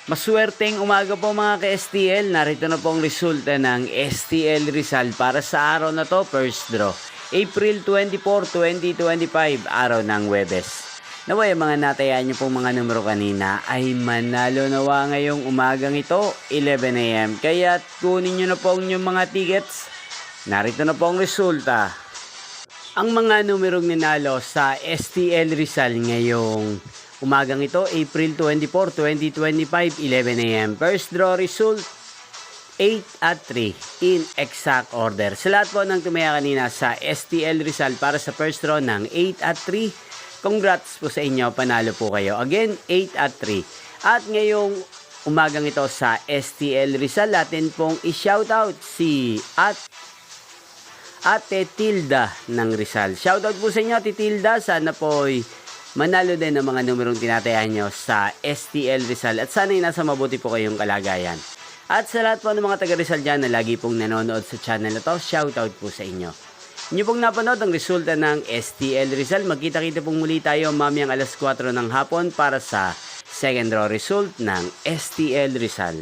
Maswerteng umaga po mga ka-STL. Narito na po ang resulta ng STL Rizal para sa araw na to, first draw. April 24, 2025, araw ng Huwebes. Naway mga natayaan nyo pong mga numero kanina ay manalo nawa ngayong umagang ito, 11 AM. Kaya kunin nyo na po ang inyong mga tickets. Narito na po ang resulta. Ang mga numerong ninalo sa STL Rizal ngayong umagang ito, April 24, 2025, 11 AM. First draw result, 8 at 3 in exact order. Sa lahat po ng tumaya kanina sa STL Rizal para sa first draw ng 8 at 3, congrats po sa inyo, panalo po kayo. Again, 8 at 3. At ngayong umagang ito sa STL Rizal, natin pong i-shoutout si Ate Tilda ng Rizal. Shoutout po sa inyo, Ate Tilda. Sana po'y manalo din ng mga numerong tinatayan nyo sa STL Rizal at sana'y nasa mabuti po kayong kalagayan. At sa lahat po ng mga taga Rizal dyan na lagi pong nanonood sa channel na to, shoutout po sa inyo. Inyo pong napanood ang resulta ng STL Rizal. Magkita-kita pong muli tayo mamayang alas 4 ng hapon para sa second draw result ng STL Rizal.